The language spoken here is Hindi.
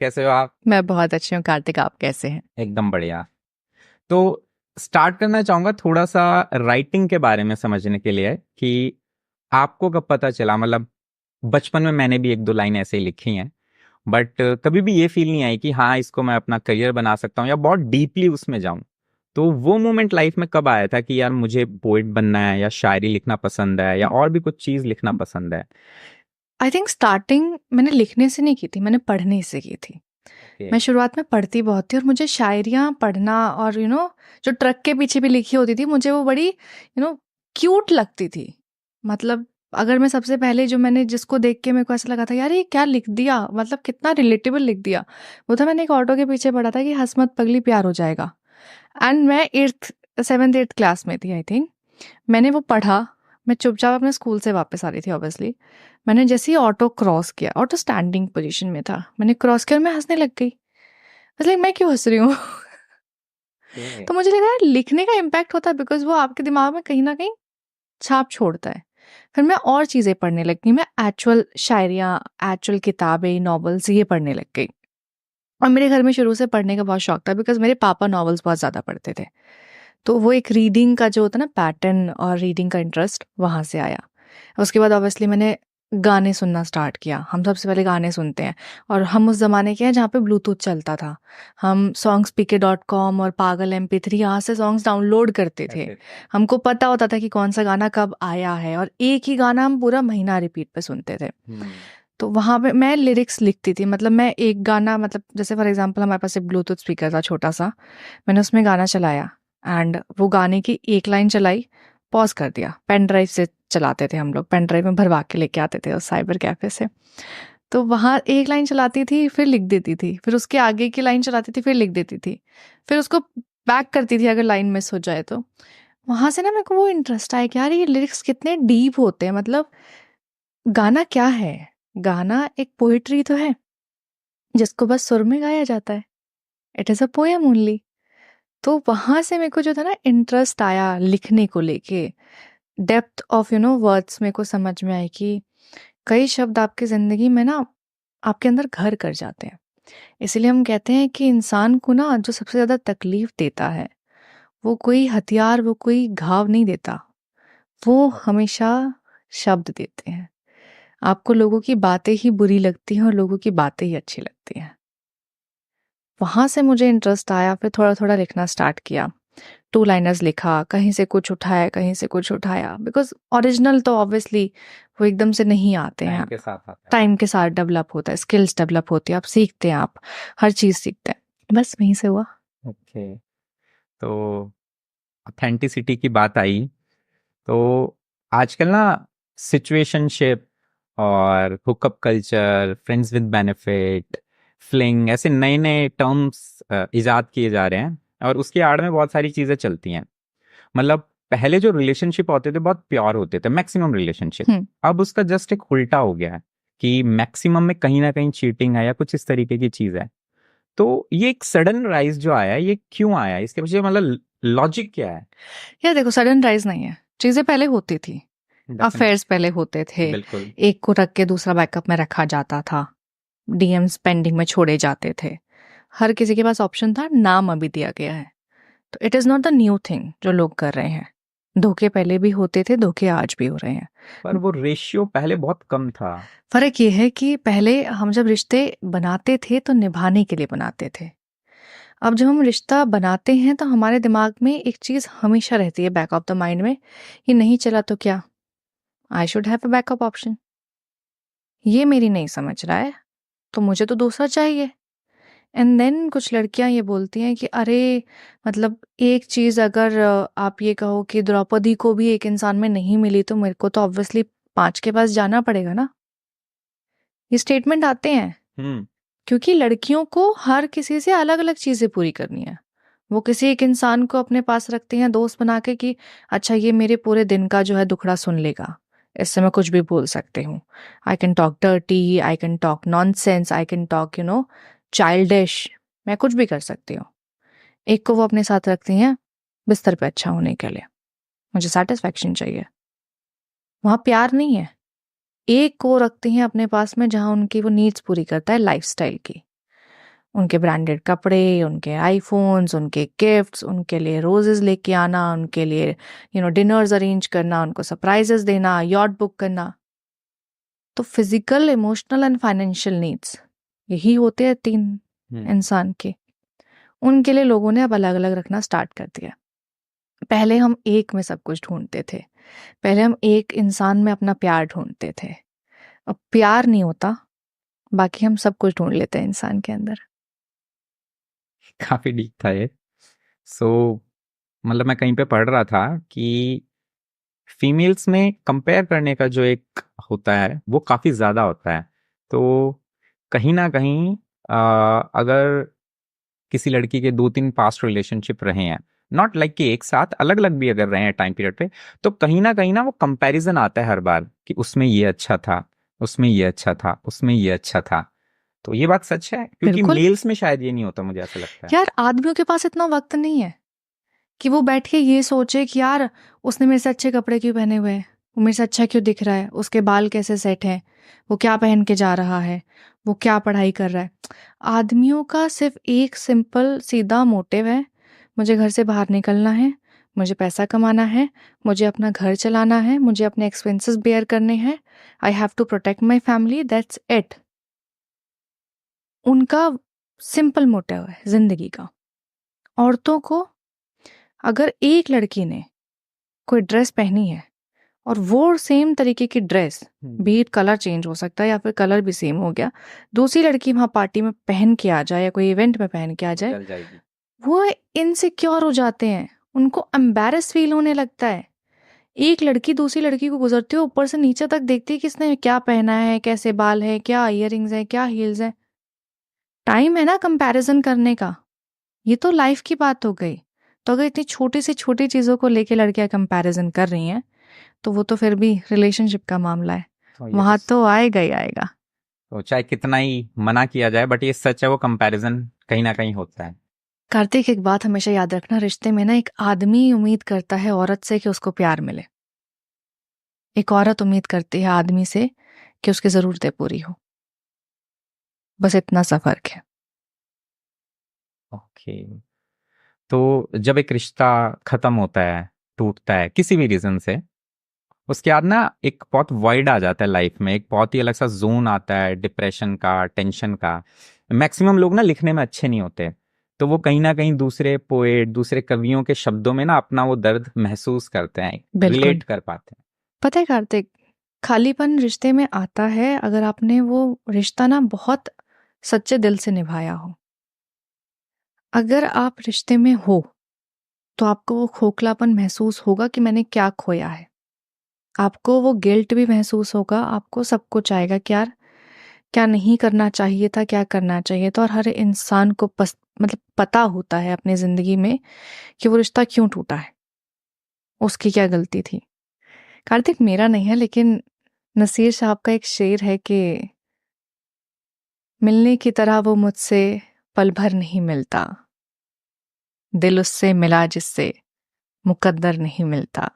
कैसे हो आप? मैं बहुत अच्छी हूँ कार्तिक, आप कैसे हैं? एकदम बढ़िया। तो स्टार्ट करना चाहूंगा थोड़ा सा राइटिंग के बारे में समझने के लिए कि आपको कब पता चला, मतलब बचपन में मैंने भी एक दो लाइन ऐसे ही लिखी हैं, बट कभी भी ये फील नहीं आई कि हाँ इसको मैं अपना करियर बना सकता हूँ या बहुत डीपली उसमें जाऊं। तो वो मोमेंट लाइफ में कब आया था कि यार मुझे पोएट बनना है या शायरी लिखना पसंद है या और भी कुछ चीज लिखना पसंद है? आई थिंक स्टार्टिंग मैंने लिखने से नहीं की थी, मैंने पढ़ने से की थी। ओके। मैं शुरुआत में पढ़ती बहुत थी और मुझे शायरियाँ पढ़ना और जो ट्रक के पीछे भी लिखी होती थी, मुझे वो बड़ी क्यूट लगती थी। मतलब अगर मैं सबसे पहले जो मैंने जिसको देख के मेरे को ऐसा लगा था यार ये क्या लिख दिया, मतलब कितना रिलेटेबल लिख दिया, वो था मैंने एक ऑटो के पीछे पढ़ा था कि हंस मत पगली प्यार हो जाएगा। एंड मैं 7th 8th क्लास में थी आई थिंक। मैंने वो पढ़ा। मैं चुपचाप अपने स्कूल से वापस आ रही थी ऑब्वियसली। मैंने जैसे ही ऑटो क्रॉस किया, ऑटो स्टैंडिंग पोजीशन में था, मैंने क्रॉस किया और मैं हंसने लग गई। मतलब मैं क्यों हंस रही हूँ? तो मुझे लगा यार लिखने का इम्पैक्ट होता है बिकॉज वो आपके दिमाग में कहीं ना कहीं छाप छोड़ता है। फिर मैं और चीज़ें पढ़ने लग गई, मैं एक्चुअल शायरियाँ, एक्चुअल किताबें, नॉवेल्स ये पढ़ने लग गई। और मेरे घर में शुरू से पढ़ने का बहुत शौक था बिकॉज मेरे पापा नॉवेल्स बहुत ज़्यादा पढ़ते थे। तो वो एक रीडिंग का जो होता है ना पैटर्न और रीडिंग का इंटरेस्ट वहाँ से आया। उसके बाद ऑब्वियसली मैंने गाने सुनना स्टार्ट किया। हम सबसे पहले गाने सुनते हैं और हम उस ज़माने के हैं जहाँ पे ब्लूटूथ चलता था। हम songspk.com और पागल MP3 यहाँ से सॉन्ग्स डाउनलोड करते थे। करते थे। हमको पता होता था कि कौन सा गाना कब आया है और एक ही गाना हम पूरा महीना रिपीट पे सुनते थे। हम्म। तो वहाँ पे मैं लिरिक्स लिखती थी। मतलब मैं एक गाना, मतलब जैसे फॉर एग्जांपल हमारे पास एक ब्लूटूथ स्पीकर था छोटा सा, मैंने उसमें गाना चलाया एंड वो गाने की एक लाइन चलाई, पॉज कर दिया। पेन ड्राइव से चलाते थे हम लोग, पेन ड्राइव में भरवा के लेके आते थे उस साइबर कैफे से। तो वहाँ एक लाइन चलाती थी, फिर लिख देती थी, फिर उसके आगे की लाइन चलाती थी, फिर लिख देती थी, फिर उसको बैक करती थी अगर लाइन मिस हो जाए तो। वहाँ से ना मेरे को वो इंटरेस्ट आया कि यार ये लिरिक्स कितने डीप होते हैं। मतलब गाना क्या है? गाना एक पोएट्री तो है जिसको बस सुर में गाया जाता है। It is a poem only. तो वहाँ से मेरे को जो था ना इंटरेस्ट आया लिखने को लेके। डेप्थ ऑफ वर्ड्स मेरे को समझ में आई कि कई शब्द आपकी ज़िंदगी में ना आपके अंदर घर कर जाते हैं। इसीलिए हम कहते हैं कि इंसान को ना जो सबसे ज़्यादा तकलीफ देता है वो कोई हथियार, वो कोई घाव नहीं देता, वो हमेशा शब्द देते हैं। आपको लोगों की बातें ही बुरी लगती हैं और लोगों की बातें ही अच्छी लगती हैं। वहाँ से मुझे इंटरेस्ट आया, फिर थोड़ा थोड़ा लिखना स्टार्ट किया। टू लाइनर्स लिखा, कहीं से कुछ उठाया, कहीं से कुछ उठाया, बिकॉज ओरिजिनल तो ऑब्वियसली वो एकदम से नहीं आते टाइम हैं। के साथ आता है। टाइम के साथ डेवलप होता है, स्किल्स डेवलप होती है, आप सीखते हैं, आप हर चीज़ सीखते हैं। बस वहीं से हुआ। ओके। तो ऑथेंटिसिटी की बात आई, तो आजकल ना सिचुएशनशिप और hookup culture, friends with benefit, fling, ऐसे नए नए टर्म्स इजाद किए जा रहे हैं और उसकी आड़ में बहुत सारी चीजें चलती हैं। मतलब पहले जो रिलेशनशिप होते थे बहुत प्योर होते थे, मैक्सिमम रिलेशनशिप। हम्म। अब उसका जस्ट एक उल्टा हो गया है कि मैक्सिमम में कहीं ना कहीं चीटिंग है या कुछ इस तरीके की चीज है। तो ये एक सडन राइज जो आया है, ये क्यों आया है? इसके पीछे मतलब लॉजिक क्या है? यार देखो, सडन राइज नहीं है, चीज़ें पहले होती थी। डेफिनेट। अफेयर्स पहले होते थे। बिल्कुल। एक को रख के दूसरा बैकअप में रखा जाता था। डीएम्स पेंडिंग में छोड़े जाते थे। हर किसी के पास ऑप्शन था, नाम अभी दिया गया है। तो it is not the new thing जो लोग कर रहे हैं। धोखे पहले भी होते थे, धोखे आज भी हो रहे पर हैं। वो रेशियो पहले बहुत कम था। फर्क ये है कि पहले हम जब रिश्ते बनाते थे तो निभाने के लिए बनाते थे। अब जब हम रिश्ता बनाते हैं तो हमारे दिमाग में एक चीज़ हमेशा रहती है बैक ऑफ द माइंड में, ये नहीं चला तो क्या, I should have a backup option. ये मेरी नहीं समझ रहा है तो मुझे तो दूसरा चाहिए। एंड देन कुछ लड़कियां ये बोलती हैं कि अरे, मतलब एक चीज़ अगर आप ये कहो कि द्रौपदी को भी एक इंसान में नहीं मिली तो मेरे को तो ऑब्वियसली 5 के पास जाना पड़ेगा ना। ये स्टेटमेंट आते हैं हम्म। क्योंकि लड़कियों को हर किसी से अलग अलग चीज़ें पूरी करनी है। वो किसी एक इंसान को अपने पास रखते हैं दोस्त बना के कि अच्छा ये मेरे पूरे दिन का जो है दुखड़ा सुन लेगा, इससे मैं कुछ भी बोल सकती हूँ। I can talk dirty, I can talk nonsense, I can talk childish, मैं कुछ भी कर सकती हूँ। एक को वो अपने साथ रखती हैं बिस्तर पे अच्छा होने के लिए, मुझे सेटिस्फेक्शन चाहिए, वहाँ प्यार नहीं है। एक को रखती हैं अपने पास में जहाँ उनकी वो नीड्स पूरी करता है लाइफस्टाइल की। उनके ब्रांडेड कपड़े, उनके आईफोन्स, उनके गिफ्ट्स, उनके लिए रोजेस लेके आना, उनके लिए डिनर्स अरेंज करना, उनको सरप्राइजेस देना, यॉट बुक करना। तो physical, emotional and financial needs यही होते हैं 3 इंसान के। उनके लिए लोगों ने अब अलग अलग रखना स्टार्ट कर दिया। पहले हम एक में सब कुछ ढूंढते थे, पहले हम एक इंसान में अपना प्यार ढूंढते थे। अब प्यार नहीं होता, बाकी हम सब कुछ ढूंढ लेते हैं इंसान के अंदर। काफी डीप था ये। मतलब मैं कहीं पे पढ़ रहा था कि फीमेल्स में कंपेयर करने का जो एक होता है वो काफी ज्यादा होता है। तो कहीं ना कहीं अगर किसी लड़की के 2-3 पास्ट रिलेशनशिप रहे हैं, नॉट लाइक कि एक साथ, अलग अलग भी अगर रहे हैं टाइम पीरियड पे, तो कहीं ना वो कंपैरिजन आता है हर बार कि उसमें ये अच्छा था, उसमें ये अच्छा था, उसमें ये अच्छा था। तो ये बात सच है, क्योंकि बिल्कुल। मेल्स में शायद ये नहीं होता, मुझे ऐसा लगता है। यार आदमियों के पास इतना वक्त नहीं है कि वो बैठ के ये सोचे कि यार उसने मेरे से अच्छे कपड़े क्यों पहने हुए हैं, वो मेरे से अच्छा क्यों दिख रहा है, उसके बाल कैसे सेट हैं, वो क्या पहन के जा रहा है, वो क्या पढ़ाई कर रहा है। आदमियों का सिर्फ एक सिंपल सीधा मोटिव है, मुझे घर से बाहर निकलना है, मुझे पैसा कमाना है, मुझे अपना घर चलाना है, मुझे अपने एक्सपेंसेस बेयर करने हैं, I have to protect my family, that's it. उनका सिंपल मोटिव है जिंदगी का। औरतों को अगर एक लड़की ने कोई ड्रेस पहनी है और वो सेम तरीके की ड्रेस, बीट कलर चेंज हो सकता है या फिर कलर भी सेम हो गया, दूसरी लड़की वहां पार्टी में पहन के आ जाए या कोई इवेंट में पहन के आ जाए, चल जाएगी। वो इनसिक्योर हो जाते हैं, उनको एम्बैरेस फील होने लगता है। एक लड़की दूसरी लड़की को गुजरती है, ऊपर से नीचे तक देखती है कि इसने क्या पहना है, कैसे बाल है, क्या इयररिंग्स है, क्या हील्स है। टाइम है ना कंपैरिजन करने का, ये तो लाइफ की बात हो गई। तो अगर इतनी छोटी से छोटी चीजों को लेके लड़कियां कंपैरिजन कर रही हैं, तो वो तो फिर भी रिलेशनशिप का मामला है, तो ये वहां तो आएगा ही आएगा। तो चाहे कितना ही मना किया जाए, बट ये सच है, वो कंपैरिजन कहीं ना कहीं होता है। कार्तिक, एक बात हमेशा याद रखना, रिश्ते में ना एक आदमी उम्मीद करता है औरत से कि उसको प्यार मिले, एक औरत उम्मीद करती है आदमी से कि उसकी जरूरतें पूरी हो। बस इतना सा फर्क है। ओके। तो जब एक रिश्ता खत्म होता है, टूटता है किसी भी रीजन से, उसके बाद ना एक बहुत वाइड आ जाता है लाइफ में, एक बहुत ही अलग सा जोन आता है डिप्रेशन का, टेंशन का। मैक्सिमम लोग ना लिखने में अच्छे नहीं होते, तो वो कहीं ना कहीं दूसरे पोएट, दूसरे कवियों के शब्दों में ना अपना वो दर्द महसूस करते हैं, बिल्कुल। रिलेट कर पाते हैं। पता है कार्तिक, खालीपन रिश्ते में आता है अगर आपने वो रिश्ता ना बहुत सच्चे दिल से निभाया हो। अगर आप रिश्ते में हो तो आपको वो खोखलापन महसूस होगा कि मैंने क्या खोया है, आपको वो गिल्ट भी महसूस होगा, आपको सब कुछ आएगा कि यार क्या नहीं करना चाहिए था, क्या करना चाहिए था। और हर इंसान को मतलब पता होता है अपनी जिंदगी में कि वो रिश्ता क्यों टूटा है, उसकी क्या गलती थी। कार्तिक, मेरा नहीं है लेकिन नसीर साहब का एक शेर है कि मिलने की तरह वो मुझसे पल भर नहीं मिलता, दिल उससे मिला जिससे मुकद्दर नहीं मिलता।